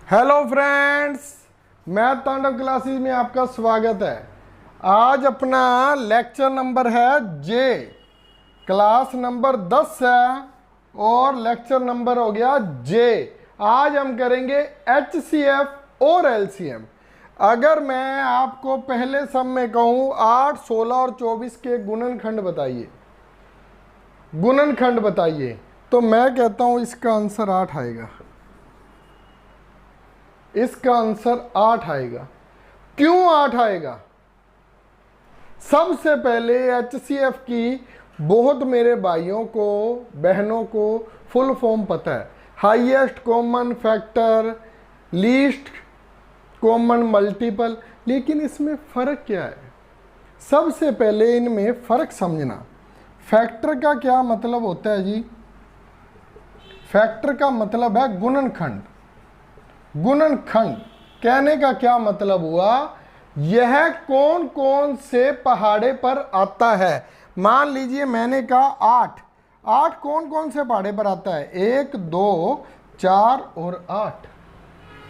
Hello friends, math तांडव classes में आपका स्वागत है। आज अपना लेक्चर नंबर है जे, क्लास नंबर 10 है और लेक्चर नंबर हो गया जे। आज हम करेंगे HCF और LCM। अगर मैं आपको पहले सम में कहूँ 8, 16 और 24 के गुणनखंड बताइए, तो मैं कहता हूँ इसका आंसर 8 आएगा। इसका आंसर 8 आएगा। क्यों 8 आएगा? सबसे पहले HCF की बहुत मेरे भाइयों को बहनों को फुल फॉर्म पता है। Highest common factor, least common multiple. लेकिन इसमें फ़र्क क्या है? सबसे पहले इनमें फ़र्क समझना। फैक्टर का क्या मतलब होता है जी? फैक्टर का मतलब है गुणनखंड। गुणनखंड कहने का क्या मतलब हुआ? यह कौन कौन से पहाड़े पर आता है। मान लीजिए मैंने कहा 8 कौन कौन से पहाड़े पर आता है? 1, 2, 4 और 8।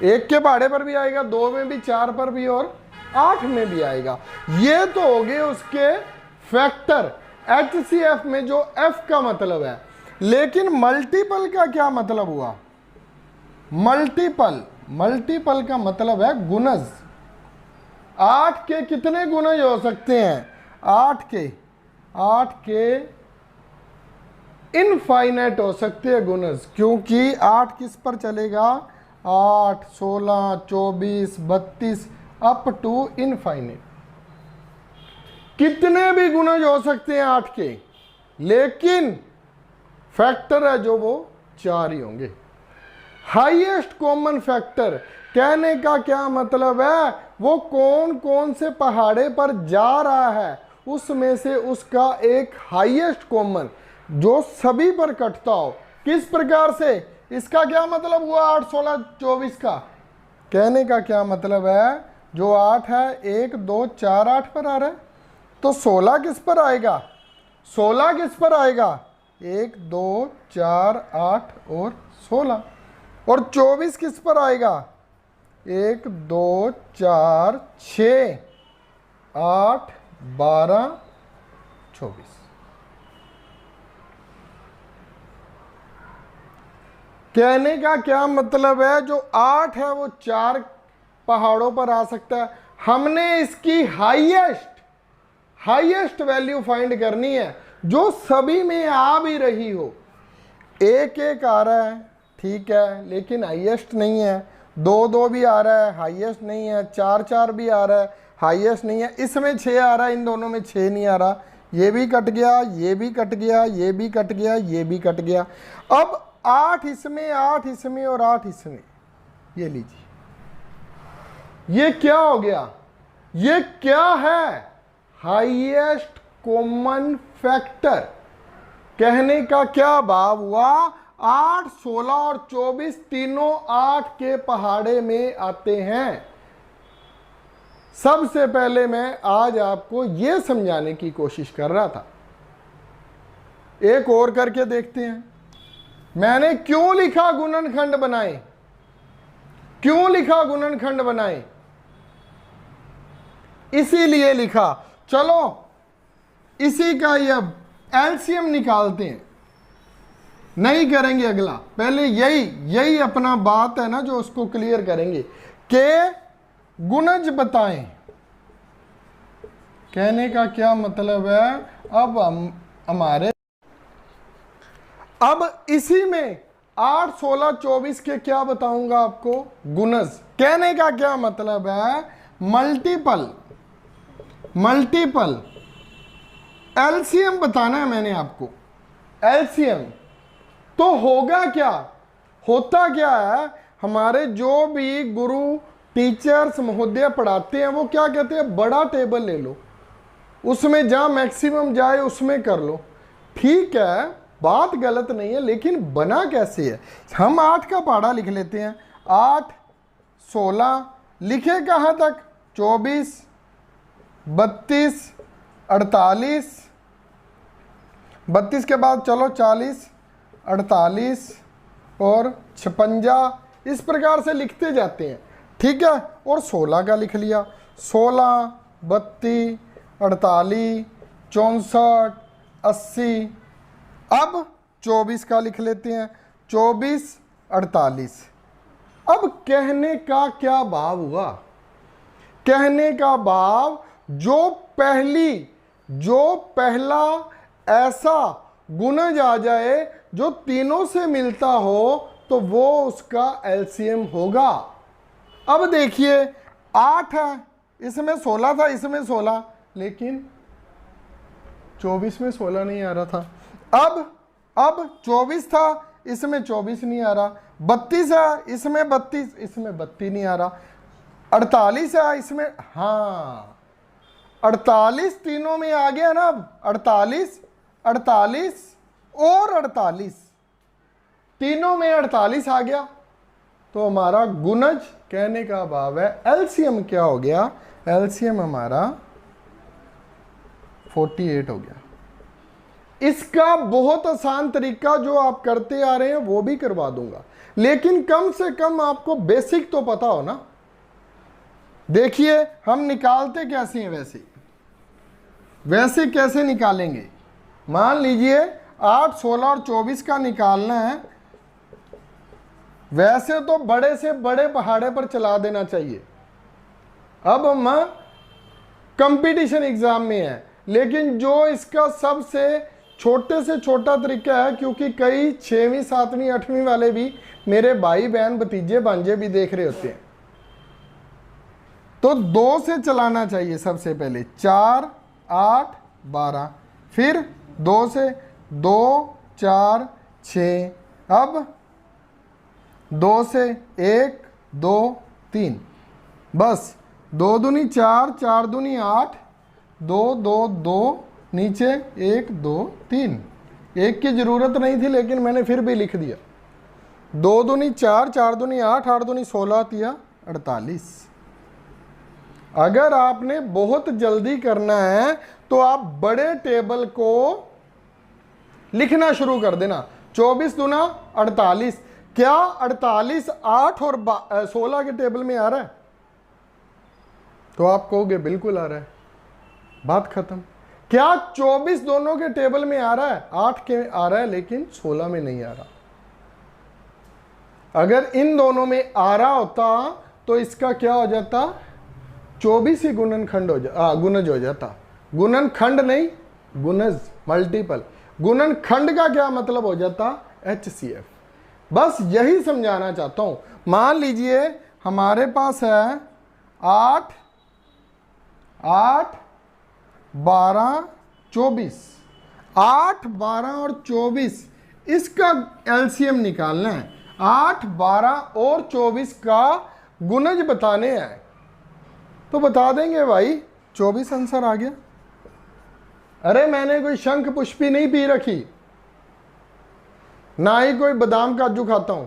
1 के पहाड़े पर भी आएगा, 2 में भी, 4 पर भी और 8 में भी आएगा। ये तो हो गए उसके फैक्टर। HCF में जो F का मतलब है। लेकिन मल्टीपल का क्या मतलब हुआ? मल्टीपल का मतलब है गुणज। 8 के कितने गुणज हो सकते हैं? 8 के इनफाइनाइट हो सकते हैं गुणज। क्योंकि 8 किस पर चलेगा? 8, 16, 24, 32 अप टू इनफाइनाइट। कितने भी गुणज हो सकते हैं 8 के, लेकिन फैक्टर है जो वो 4 ही होंगे। हाईएस्ट कॉमन फैक्टर कहने का क्या मतलब है? वो कौन कौन से पहाड़े पर जा रहा है, उसमें से उसका एक हाईएस्ट कॉमन जो सभी पर कटता हो। किस प्रकार से? इसका क्या मतलब हुआ 8, 16, 24 का? कहने का क्या मतलब है? जो 8 है 1, 2, 4, 8 पर आ रहा है, तो 16 किस पर आएगा? 16 किस पर आएगा? 1, 2, 4, 8 और 16। और 24 किस पर आएगा? 1, 2, 4, 6, 8, 12, 24। कहने का क्या मतलब है? जो 8 है वो 4 पहाड़ों पर आ सकता है। हमने इसकी हाईएस्ट वैल्यू फाइंड करनी है जो सभी में आ भी रही हो। 1, 1 आ रहा है, ठीक है, लेकिन हाईएस्ट नहीं है। 2, 2 भी आ रहा है, हाईएस्ट नहीं है। 4, 4 भी आ रहा है, हाईएस्ट नहीं है। इसमें 6 आ रहा है, इन दोनों में 6 नहीं आ रहा। ये भी कट गया, ये भी कट गया, ये भी कट गया, ये भी कट गया। अब 8 इसमें, 8 इसमें और 8 इसमें। ये लीजिए, ये क्या हो गया? ये क्या है? Highest common factor. कहने का क्या भाव हुआ? 8, 16 और 24 तीनों 8 के पहाड़े में आते हैं। सबसे पहले मैं आज आपको यह समझाने की कोशिश कर रहा था। एक और करके देखते हैं। मैंने क्यों लिखा गुणनखंड बनाए? क्यों लिखा गुणनखंड बनाए? इसीलिए लिखा। चलो इसी का ही अब LCM निकालते हैं। नहीं करेंगे अगला, पहले यही अपना बात है ना जो उसको क्लियर करेंगे कि गुणज बताएं। कहने का क्या मतलब है? अब अब इसी में 8, 16, 24 के क्या बताऊंगा आपको? गुणज। कहने का क्या मतलब है? मल्टीपल। LCM बताना है मैंने आपको। LCM तो होगा क्या? होता क्या है? हमारे जो भी गुरु टीचर्स महोदय पढ़ाते हैं वो क्या कहते हैं? बड़ा टेबल ले लो, उसमें जहां मैक्सिमम जाए उसमें कर लो। ठीक है, बात गलत नहीं है, लेकिन बना कैसे है? हम 8 का पहाड़ा लिख लेते हैं। 8, 16 लिखे कहां तक? 24, 32, 48, 32 के बाद चलो 40, 48 और 56, इस प्रकार से लिखते जाते हैं, ठीक है। और 16 का लिख लिया, 16, 32, 48, 64, 80। अब 24 का लिख लेते हैं, 24, 48। अब कहने का क्या भाव हुआ? कहने का भाव जो पहला ऐसा गुणज आ जाए जो तीनों से मिलता हो तो वो उसका एलसीएम होगा। अब देखिए 8 है, इसमें 16 था, इसमें 16, लेकिन 24 में 16 नहीं आ रहा था। अब 24 था, इसमें 24 नहीं आ रहा। 32 है, इसमें 32, इसमें 32 नहीं आ रहा। 48 है, इसमें, हाँ 48 तीनों में आ गया ना। अब 48, 48 और 48, तीनों में 48 आ गया, तो हमारा गुणज कहने का भाव है एलसीएम क्या हो गया? एलसीएम हमारा 48 हो गया। इसका बहुत आसान तरीका जो आप करते आ रहे हैं वो भी करवा दूंगा, लेकिन कम से कम आपको बेसिक तो पता हो ना। देखिए हम निकालते कैसे हैं, वैसे कैसे निकालेंगे। मान लीजिए 8, 16 और 24 का निकालना है, वैसे तो बड़े से बड़े पहाड़े पर चला देना चाहिए। अब हम कंपटीशन एग्जाम में है, लेकिन जो इसका सबसे छोटे से छोटा तरीका है, क्योंकि कई 6वीं 7वीं 8वीं वाले भी मेरे भाई बहन भतीजे भांजे भी देख रहे होते हैं, तो 2 से चलाना चाहिए सबसे पहले। 4, 8, 12, फिर 2 से 2, 4, 6, अब 2 से 1, 2, 3, बस 2 दूनी 4, 4 दूनी 8, 2, 2, 2, नीचे 1, 2, 3। 1 की जरूरत नहीं थी, लेकिन मैंने फिर भी लिख दिया। 2 दूनी 4, 4 दूनी 8, 8 दूनी 16, तिया 48। अगर आपने बहुत जल्दी करना है तो आप बड़े टेबल को लिखना शुरू कर देना। 24 दूना 48। क्या 48 8 और 16 के टेबल में आ रहा है? तो आप कहोगे बिल्कुल आ रहा है, बात खत्म। क्या 24 दोनों के टेबल में आ रहा है? 8 के आ रहा है, लेकिन 16 में नहीं आ रहा। अगर इन दोनों में आ रहा होता तो इसका क्या हो जाता? 24 ही गुणनखंड गुणज हो जाता। गुणनखंड नहीं, गुणज, मल्टीपल। गुणनखंड का क्या मतलब हो जाता? HCF। बस यही समझाना चाहता हूं। मान लीजिए हमारे पास है 8, 8, 12, 24। 8, 12 और 24 इसका एलसीएम निकालना है। 8, 12 और 24 का गुणज बताने हैं, तो बता देंगे भाई 24 आंसर आ गया। अरे मैंने कोई शंख पुष्पी नहीं पी रखी, ना ही कोई बादाम काजू खाता हूं।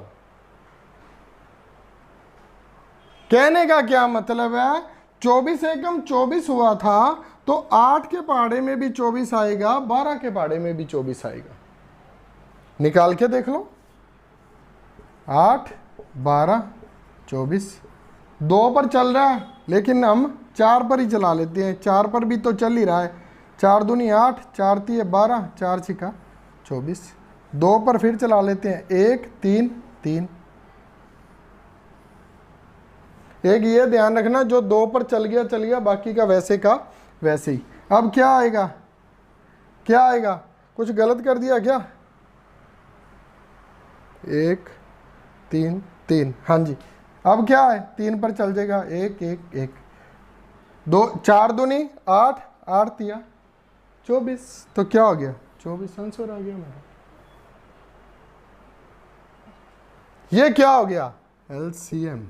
कहने का क्या मतलब है? 24 एकम 24 हुआ था, तो 8 के पहाड़े में भी 24 आएगा, 12 के पहाड़े में भी 24 आएगा। निकाल के देख लो। 8, 12, 24, 2 पर चल रहा है, लेकिन हम 4 पर ही चला लेते हैं। 4 पर भी तो चल ही रहा है। 4 दूनी 8, 4 तिये 12, 4 छिका 24। 2 पर फिर चला लेते हैं। 1, 3, 3। एक ये ध्यान रखना, जो 2 पर चल गया, बाकी का वैसे ही। अब क्या आएगा? क्या आएगा? कुछ गलत कर दिया क्या? 1, 3, 3, हाँ जी। अब क्या है? 3 पर चल जाएगा। 1, 1, 1, 2, 4 दूनी 8, 8 तिया 24। तो क्या हो गया? 24 आंसर आ गया मेरा। ये क्या हो गया? एलसीएम।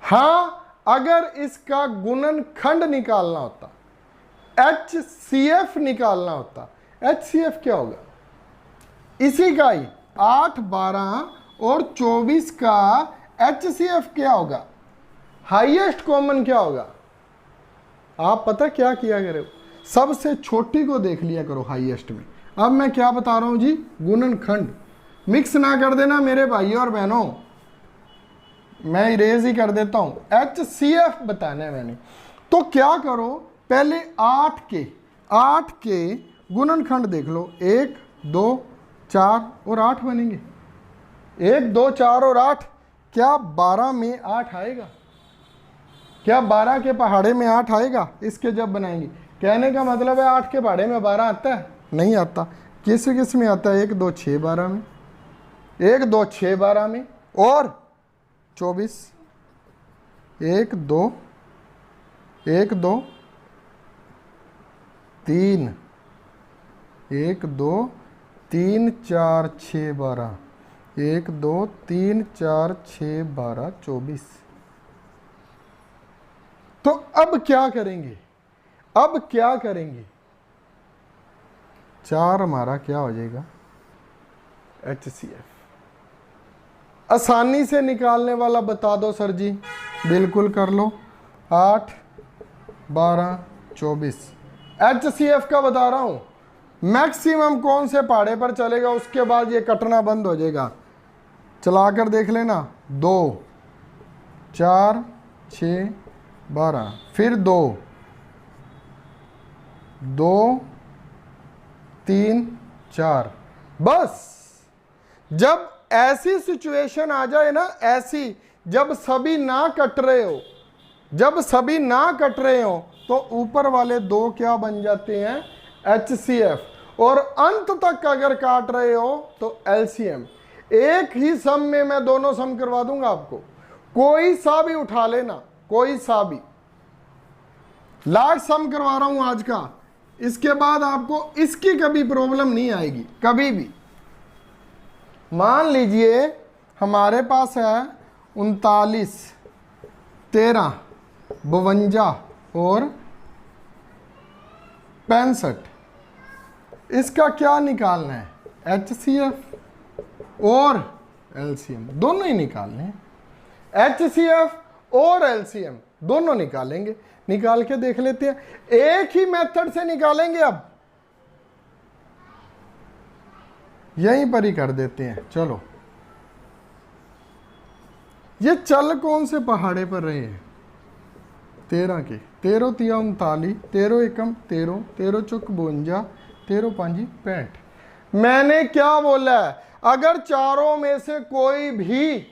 हाँ, अगर इसका गुणनखंड निकालना होता, HCF निकालना होता। HCF क्या होगा? इसी का ही 8, 12 और 24 का HCF क्या होगा? हाईएस्ट कॉमन क्या होगा? आप पता क्या किया करो? सबसे छोटी को देख लिया करो हाईएस्ट में। अब मैं क्या बता रहा हूं जी? गुणनखंड। मिक्स ना कर देना मेरे भाइयों और बहनों। मैं इरेज ही कर देता हूँ, HCF बताना है मैंने। तो क्या करो, पहले 8 के गुणनखंड देख लो, 1 2 4 और 8 बनेंगे। 1 2 4 और 8, क्या 12 में 8 आएगा? क्या 12 के पहाड़े में 8 आएगा? इसके जब बनाएंगे, कहने का मतलब है 8 के पहाड़े में 12 आता है? नहीं आता। किस किस में आता है? 1 2 6 12 में, 1 2 6 12 में, और 24, 1 2 1 2 3, 1 2 3 4 6 12, 1 2 3 4 6 12 24। तो अब क्या करेंगे? अब क्या करेंगे? 4 हमारा क्या हो जाएगा? HCF। आसानी से निकालने वाला बता दो सर जी। बिल्कुल कर लो। 8 12 24 HCF का बता रहा हूं। मैक्सिमम कौन से पहाड़े पर चलेगा, उसके बाद ये कटना बंद हो जाएगा। चलाकर देख लेना। 2 4 6 12, फिर 2 2 3 4। बस जब ऐसी सिचुएशन आ जाए ना, ऐसी जब सभी ना कट रहे हो, जब सभी ना कट रहे हो, तो ऊपर वाले 2 क्या बन जाते हैं? HCF। और अंत तक अगर काट रहे हो तो LCM। एक ही सम में मैं दोनों सम करवा दूंगा आपको, कोई सा भी उठा लेना, कोई सा भी। लास्ट सम करवा रहा हूं आज का, इसके बाद आपको इसकी कभी प्रॉब्लम नहीं आएगी, कभी भी। मान लीजिए हमारे पास है 39 13 52 और 65। इसका क्या निकालना है? HCF और LCM दोनों ही निकालने हैं। HCF और LCM दोनों निकालेंगे। निकाल के देख लेते हैं, एक ही मेथड से निकालेंगे। अब यहीं पर ही कर देते हैं। चलो, ये चल कौन से पहाड़े पर रहे हैं? 13 के। 13 तिया 39, 13 एकम 13, 13 चौक 52, 13 5 65। मैंने क्या बोला है? अगर चारों में से कोई भी,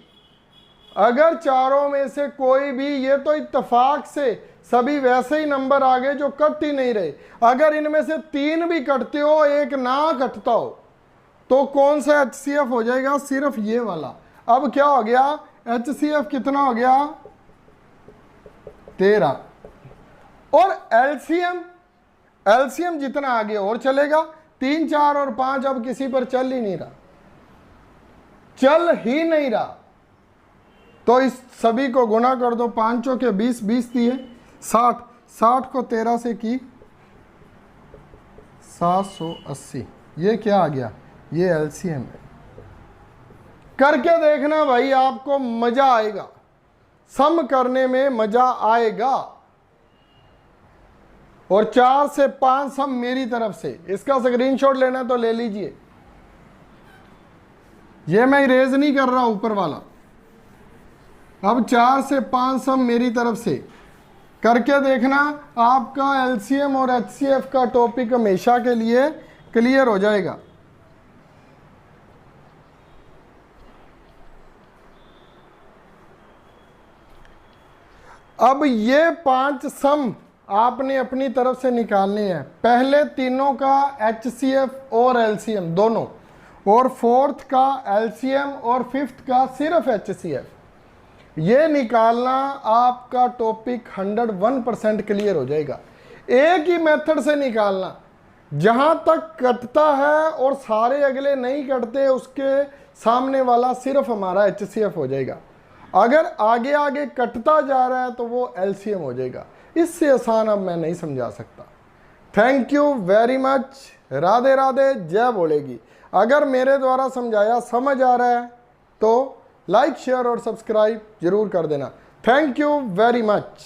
अगर चारों में से कोई भी, ये तो इत्तेफाक से सभी वैसे ही नंबर आ गए जो कट ही नहीं रहे। अगर इनमें से 3 भी कटते हो, एक ना कटता हो, तो कौन सा HCF हो जाएगा? सिर्फ ये वाला। अब क्या हो गया? HCF कितना हो गया? 13। और LCM, LCM जितना आगे और चलेगा। 3 4 और 5 अब किसी पर चल ही नहीं रहा, चल ही नहीं रहा। तो इस सभी को गुना कर दो। 5 के 20, 20 दिए 60, 60 को 13 से की 780। ये क्या आ गया? ये LCM है। करके देखना भाई, आपको मजा आएगा, सम करने में मजा आएगा। और 4 से 5 सम मेरी तरफ से। इसका स्क्रीनशॉट लेना तो ले लीजिए। ये मैं इरेज नहीं कर रहा ऊपर वाला। अब 4 से 5 सम मेरी तरफ से करके देखना, आपका LCM और HCF का टॉपिक हमेशा के लिए क्लियर हो जाएगा। अब ये 5 सम आपने अपनी तरफ से निकालने हैं। पहले तीनों का HCF और LCM दोनों, और 4th का LCM और 5th का सिर्फ HCF। ये निकालना आपका टॉपिक 101% क्लियर हो जाएगा। एक ही मेथड से निकालना, जहां तक कटता है और सारे अगले नहीं कटते, उसके सामने वाला सिर्फ हमारा HCF हो जाएगा। अगर आगे आगे कटता जा रहा है तो वो LCM हो जाएगा। इससे आसान अब मैं नहीं समझा सकता। Thank you very much. Radhe Radhe, जय बोलेगी। अगर मेरे द्वारा समझाया समझ आ रहा है तो लाइक शेयर और सब्सक्राइब जरूर कर देना। Thank you very much.